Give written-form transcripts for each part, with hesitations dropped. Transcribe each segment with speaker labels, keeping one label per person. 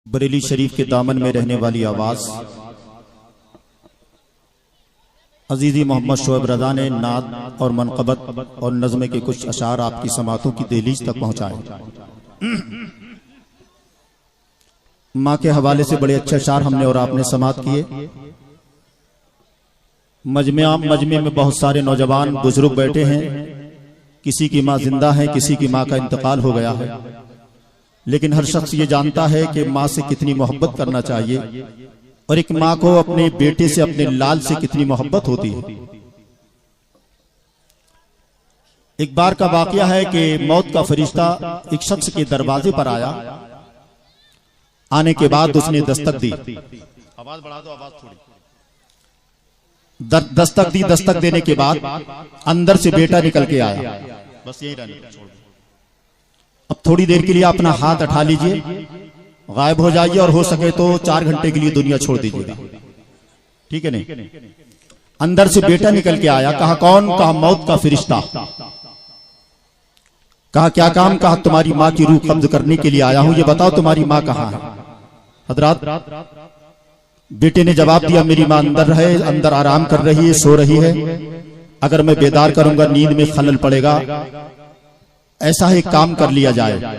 Speaker 1: बरेली शरीफ के दामन में रहने वाली आवाज अजीजी मोहम्मद शोएब रजा ने नात और मनक़बत और नज़्म के कुछ अशार आपकी समातों की दहलीज तक पहुंचाए। माँ के हवाले से बड़े अच्छे अशार हमने और आपने समात किए। मजमे में बहुत सारे नौजवान बुजुर्ग बैठे हैं, किसी की माँ जिंदा है, किसी की माँ का इंतकाल हो गया है, लेकिन हर शख्स ये जानता है कि माँ से कितनी मोहब्बत करना चाहिए और एक माँ को अपने बेटे से, अपने लाल से कितनी मोहब्बत होती है। एक बार का वाकया है कि मौत का फरिश्ता एक शख्स के दरवाजे पर आया। आने के बाद उसने दस्तक दी। आवाज बढ़ा दो, आवाज थोड़ी। दस्तक दी। दस्तक देने के बाद अंदर से बेटा निकल के आया। बस यही रहने दो। अब थोड़ी देर के लिए अपना हाथ उठा लीजिए, गायब हो जाइए और हो सके तो 4 घंटे के लिए दुनिया छोड़ दीजिएगा, ठीक है नहीं। अंदर से बेटा निकल के आया। कहा कौन? कहा मौत का फरिश्ता। कहा क्या काम? कहा तुम्हारी माँ की रूह कब्ज करने के लिए आया हूं, ये बताओ तुम्हारी माँ कहाँ है? हजरात, बेटे ने जवाब दिया मेरी माँ अंदर है, अंदर आराम कर रही है, सो रही है। अगर मैं बेदार करूंगा नींद में खलल पड़ेगा, ऐसा ही काम कर लिया जाए।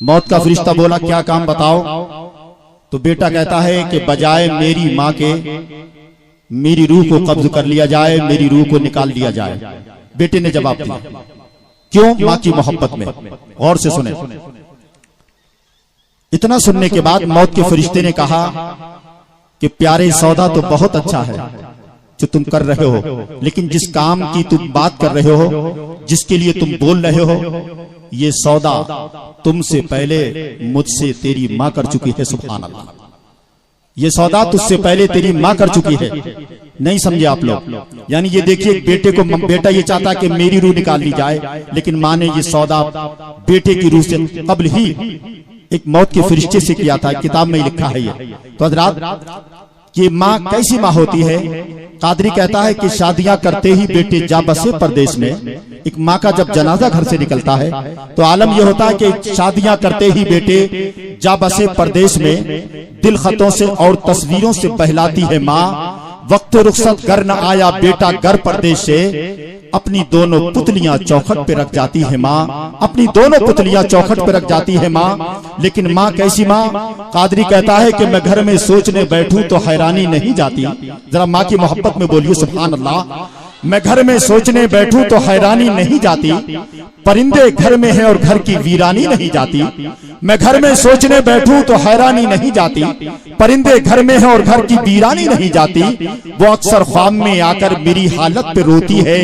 Speaker 1: मौत का फरिश्ता बोला क्या काम बताओ? तो बेटा कहता है कि बजाय मेरी माँ के मेरी रूह को कब्ज कर लिया जाए, मेरी रूह को निकाल लिया जाए। बेटे ने जवाब दिया। क्यों? माँ की मोहब्बत में। गौर से सुने। इतना सुनने के बाद मौत के फरिश्ते ने कहा कि प्यारे सौदा तो बहुत अच्छा है जो तुम कर रहे हो, लेकिन जिस काम की तुम बात कर रहे हो, जिसके लिए तुम बोल रहे हो, ये सौदा तुमसे पहले मुझसे तेरी माँ कर चुकी है। सुभान अल्लाह, ये सौदा तुझसे पहले तेरी माँ कर चुकी है। नहीं समझे आप लोग? यानी ये देखिए, बेटे को बेटा ये चाहता कि मेरी रूह निकाल ली जाए, लेकिन माँ ने ये सौदा बेटे की रूह से कब्ल ही एक मौत के फरिश्ते से किया था। किताब में लिखा है ये। तो हज़रात, ये माँ कैसी माँ होती है? कादरी कहता है कि शादियां करते ही बेटे जा बसे परदेश में। एक माँ का जब जनाजा घर से निकलता है तो आलम यह होता है कि शादियां करते ही बेटे जा बसे परदेश में, दिल खतों से और तस्वीरों से बहलाती है माँ। वक्त रुखसत कर न आया बेटा घर परदेश से, अपनी दोनों पुतलियां चौखट पे रख जाती है माँ। अपनी दोनों पुतलियां चौखट पे रख जाती है माँ। लेकिन माँ कैसी माँ? कादरी कहता है कि मैं घर में सोचने बैठूं तो हैरानी नहीं जाती। जरा माँ की मोहब्बत में बोलिए सुभान अल्लाह। मैं घर में सोचने बैठूं तो हैरानी नहीं जाती, परिंदे घर में हैं और घर की वीरानी नहीं जाती। मैं घर में सोचने बैठूं तो हैरानी नहीं जाती, परिंदे घर में हैं और घर की वीरानी नहीं जाती। वो अक्सर ख्वाब में आकर मेरी हालत पे रोती है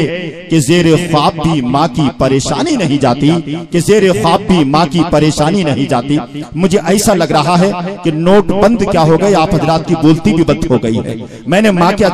Speaker 1: कि ज़ेरे ख्वाब भी माँ की परेशानी नहीं जाती, कि ज़ेरे ख्वाब भी माँ की परेशानी नहीं जाती। मुझे ऐसा लग रहा है कि नोट बंद क्या हो गए, आप हजरात की बोलती भी बंद हो गई है। मैंने माँ के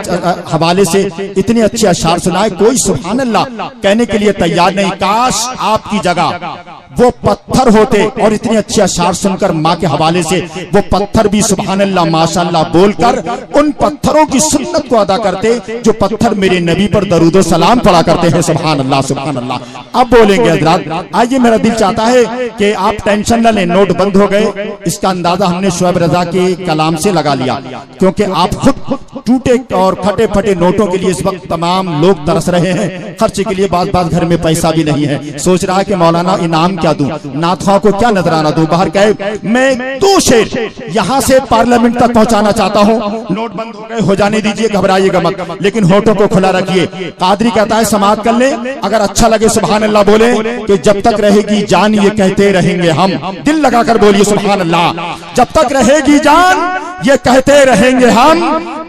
Speaker 1: हवाले से इतने अच्छे अशार सुनाए, कोई सुभान अल्लाह कहने के लिए तैयार नहीं। काश आपकी जगह वो पत्थर होते और इतने अच्छे अशार सुनकर माँ के हवाले से वो पत्थर भी सुभान अल्लाह माशाअल्लाह बोलकर उन पत्थरों की सुन्नत को अदा करते जो पत्थर मेरे नबी पर दरूदो सलाम पढ़ा करते हैं। सुभान अल्लाह, सुभान अल्लाह। अब बोलेंगे हजरात। आइए, मेरा दिल चाहता है कि आप टेंशन न लें, नोट बंद हो गए। इसका अंदाजा हमने शोएब रजा के कलाम से लगा लिया, क्योंकि आप खुद टूटे और फटे फटे नोटों के लिए इस वक्त तमाम लोग तरस रहे हैं। खर्चे के लिए बात घर में पैसा भी नहीं है। सोच रहा है कि मौलाना इनाम क्या दूं, नाथों को क्या नजराना दूं। बाहर कहे मैं 2 शेर यहां से पार्लियामेंट तक पहुंचाना चाहता हूं। नोट बंद हो गए, हो जाने दीजिए, घबराइएगा मत, लेकिन होठों को खुला रखिए। कादरी कहता है समात कर ले, अगर अच्छा लगे सुभान अल्लाह बोले कि जब तक रहेगी जान ये कहते रहेंगे हम। दिल लगाकर बोलिए सुभान अल्लाह। जब तक रहेगी जान ये कहते रहेंगे हम,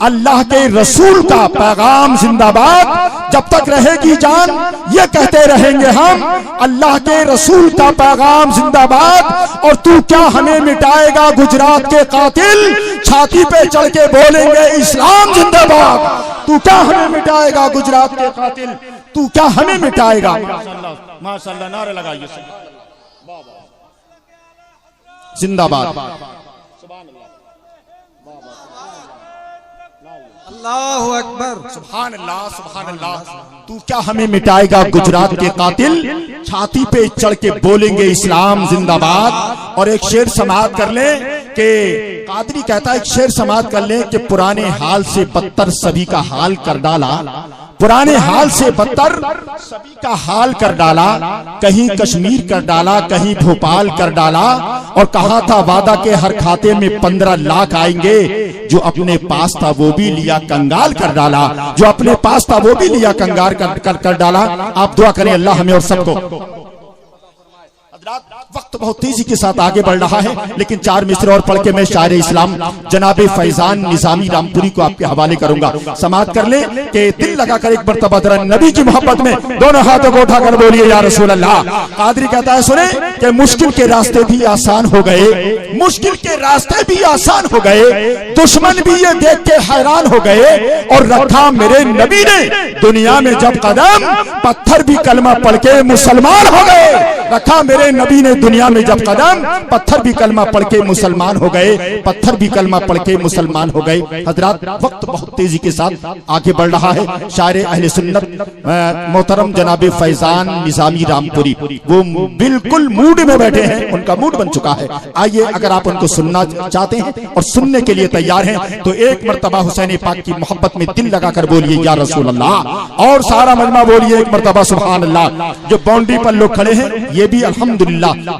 Speaker 1: अल्लाह के रसूल का पैगाम जिंदाबाद। जब तक रहेगी जान ये कहते रहेंगे हम, अल्लाह के रसूल का पैगाम जिंदाबाद। और तू क्या हमें मिटाएगा गुजरात के कातिल, छाती पे चढ़ के बोलेंगे इस्लाम जिंदाबाद। तू क्या हमें मिटाएगा गुजरात के कातिल, तू क्या हमें मिटाएगा। माशाअल्लाह, नारे लगाइए जिंदाबाद।
Speaker 2: अल्लाहु अकबर,
Speaker 1: सुभान अल्लाह, सुभान अल्लाह। तू क्या हमें मिटाएगा गुजरात के कातिल, छाती पे चढ़ के बोलेंगे इस्लाम जिंदाबाद। और एक शेर समाअत कर ले कि कादरी कहता है एक शेर समाप्त कर ले कि पुराने हाल से बदतर सभी का हाल कर डाला, पुराने हाल से बदतर सभी का हाल कर डाला, कहीं कश्मीर कर डाला, कहीं भोपाल कर डाला, और कहा था वादा के हर खाते में 15 लाख आएंगे, जो अपने पास था वो भी लिया कंगाल कर डाला, जो अपने पास था वो भी लिया कंगाल कर डाला। आप दुआ करें अल्लाह हमें और सबको। वक्त बहुत तेजी के साथ आगे बढ़ रहा है, लेकिन 4 मिसरे और पढ़ के मैं शायर इस्लाम जनाबे फैजान निजामी रामपुरी को आपके हवाले करूंगा। समाप्त कर ले कि दिल लगाकर एक मर्तबा जरा नबी की मोहब्बत में दोनों हाथों को उठाकर बोलिए या रसूल अल्लाह। कादरी कहता है सुने कि मुश्किल के रास्ते भी आसान हो गए, मुश्किल के रास्ते भी आसान हो गए, दुश्मन भी ये देख के हैरान हो गए, और रखा मेरे नबी ने दुनिया में जब कदम, पत्थर भी कलमा पढ़ के मुसलमान हो गए। रखा मेरे नबी ने दुनिया में जब कदम, पत्थर भी कलमा पढ़ के मुसलमान हो गए, पत्थर भी कलमा पढ़ के मुसलमान हो गए। हजरात वक्त बहुत तेजी के साथ आगे बढ़ रहा है। शायर अहले सुन्नत मोहतरम जनाबे फैजान निजामी रामपुरी वो बिल्कुल मूड में बैठे हैं, उनका मूड बन चुका है। आइए अगर आप उनको सुनना चाहते हैं और सुनने के लिए तैयार हैं तो एक मर्तबा हुसैन पाक की मोहब्बत में दिल लगाकर बोलिए या रसूल अल्लाह, और सारा मजमा बोलिए एक मर्तबा सुभान अल्लाह। जो बाउंड्री पर लोग खड़े हैं ये भी अल्हम्दुलिल्लाह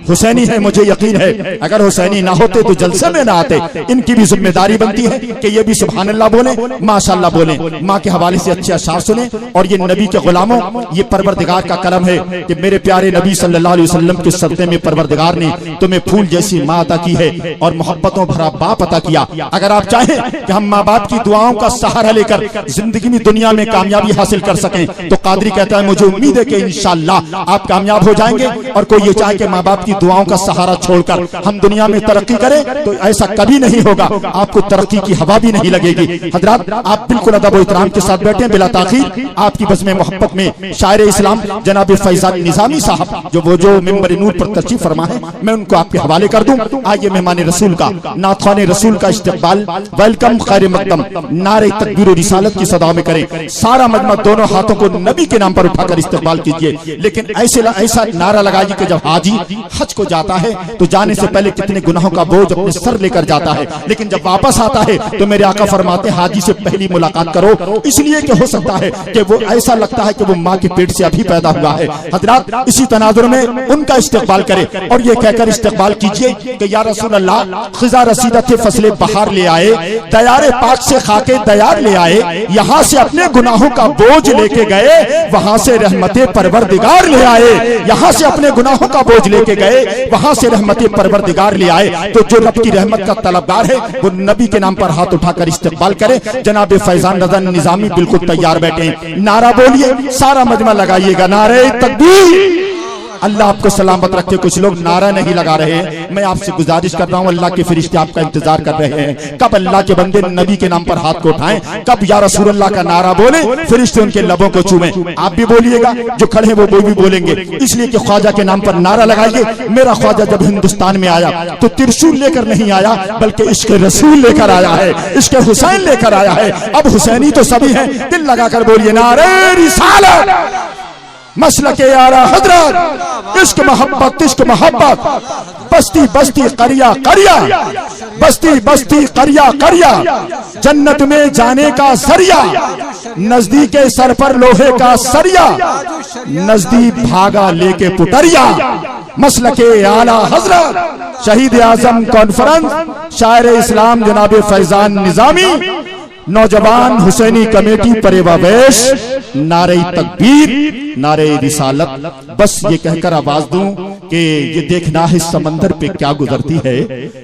Speaker 1: हुसैनी है, मुझे यकीन है अगर हुसैनी ना होते तो जलसे में ना आते। इनकी भी जिम्मेदारी बनती है कि ये भी सुभान अल्लाह बोले, माशाअल्लाह बोले, माँ के हवाले से अच्छे अशार सुने। और ये नबी के गुलामों, ये परवरदिगार का करम है कि मेरे प्यारे नबी सल्लल्लाहु अलैहि वसल्लम के सदक़े में परवरदिगार ने तुम्हें फूल जैसी माँ अता की है और मोहब्बतों भरा बाप अता किया। अगर आप चाहें कि हम माँ बाप की दुआओं का सहारा लेकर जिंदगी में दुनिया में कामयाबी हासिल कर सकें तो कादरी कहता है मुझे उम्मीद है कि इंशाअल्लाह आप कामयाब हो जाएंगे। और कोई ये चाहे कि माँ बाप की दुआओं का सहारा छोड़कर हम दुनिया में तरक्की करें तो ऐसा कभी नहीं होगा, आपको तरक्की की हवा भी नहीं लगेगी। हजरात आप बिल्कुल अदब और इहतराम के साथ बैठे बिला ताखीर आपकी बज़्म मोहब्बत में शायर इस्लाम जनाब फैजान निजामी साहब जो मिंबर नूर पर तशरीफ फरमा है मैं उनको आपके हवाले कर दूं। आइए मेहमान रसूल का, नाथवान रसूल का इस्तकबाल, वेलकम खैर मकदम, नारे तकबीर रिसालत की सदा में करें। सारा मजमा दोनों हाथों को नबी के नाम पर उठाकर इस्तकबाल कीजिए। लेकिन ऐसा नारा लगाइए कि जब हाजी हज को जाता है तो जाने से पहले कितने गुनाहों का बोझ अपने सर लेकर जाता है, लेकिन जब वापस आता है तो मेरे आका फरमाते हाजी से पहली मुलाकात करो, इसलिए कि हो सकता है कि वो ऐसा लगता है कि वो माँ के पेट से अभी पैदा हुआ है। हजरात इसी तनाजुर में उनका इस्तकबाल करें और ये कहकर इस्तकबाल कीजिए कि या रसूल अल्लाह खिजा रसीदा थे फसले बहार ले आए, दयारे पाक से खाके दयार ले आए, यहाँ से अपने गुनाहों का बोझ लेके गए, वहां से रहमते परवरदिगार ले आए, यहाँ से अपने गुनाहों का बोझ लेके गए, वहां से रहमते परवरदिगार ले आए। तो जो रब की रहमत का तलबगार है वो नबी के नाम पर हाथ उठाकर इस्तकबाल करे। जनाब फैजान रज़ा निजामी बिल्कुल तैयार बैठे हैं, नारा बोलिए, सारा मजमा लगाइएगा, नारे तकबीर। अल्लाह आपको सलामत रखे। कुछ लोग नारा नहीं लगा रहे हैं, मैं आपसे गुजारिश कर रहा हूँ अल्लाह के फरिश्ते आपका इंतजार कर रहे हैं कब अल्लाह के बंदे नबी के नाम पर हाथ को उठाएं, कब या रसूल अल्लाह का नारा बोले, फरिश्ते उनके लबों को चूमें। आप भी बोलिएगा, जो खड़े हैं वो भी बोलेंगे, इसलिए कि ख्वाजा के नाम पर नारा लगाइए। मेरा ख्वाजा जब हिंदुस्तान में आया तो त्रिशूल लेकर नहीं आया बल्कि इश्क रसूल लेकर आया है, इश्क हुसैन लेकर आया है। अब हुसैनी तो सभी हैं, दिल लगाकर बोलिए नारे रिसालत, मसलके आला हजरत, इश्क मोहब्बत, इश्क मोहब्बत, बस्ती बस्ती करिया करिया, बस्ती बस्ती करिया करिया, जन्नत में जाने का जरिया, नजदीक सर पर लोहे का सरिया, नजदीक भागा लेके पुटरिया, मसलके आला हजरत, शहीद आजम कॉन्फ्रेंस, शायर इस्लाम जनाब फैजान निजामी, नौजवान हुसैनी कमेटी परेवावेश, नारे तकबीर, नारे रिसालत। बस ये कहकर आवाज दूं कि ये देखना है समंदर पे क्या गुजरती है,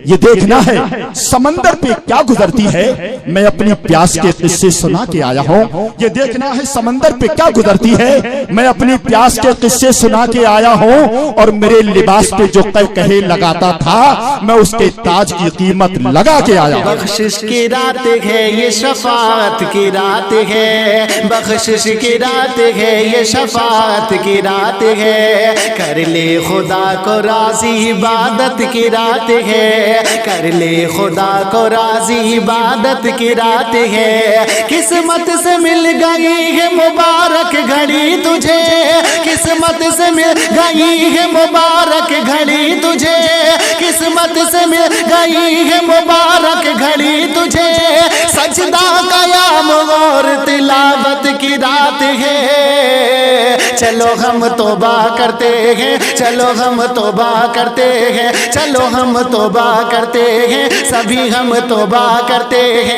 Speaker 1: ये देखना है समंदर पे क्या गुजरती है, मैं अपनी प्यास के किस्से सुना के आया हूँ। ये देखना है समंदर पे क्या गुजरती है, मैं अपनी प्यास के किस्से सुना के आया हूँ। और मेरे लिबास पे जो कहे लगाता था मैं उसके ताज की कीमत लगा के आया।
Speaker 3: बख्शिश की रात है ये, शफाअत की रात है, बख्शिश की रात है ये, शफाअत की रात है, कर ले खुदा खुदा को राजी इबादत की रात है, कर ले खुदा को राजी इबादत की रात है। किस्मत से मिल गई है मुबारक घड़ी तुझे, किस्मत से मिल गई है मुबारक घड़ी तुझे, किस्मत से मिल गई है मुबारक घड़ी तुझे। सजदा कयाम और तिलावत की रात है, चलो हम तौबा करते हैं, चलो हम तौबा करते हैं, चलो हम तौबा करते हैं, सभी हम तौबा करते हैं।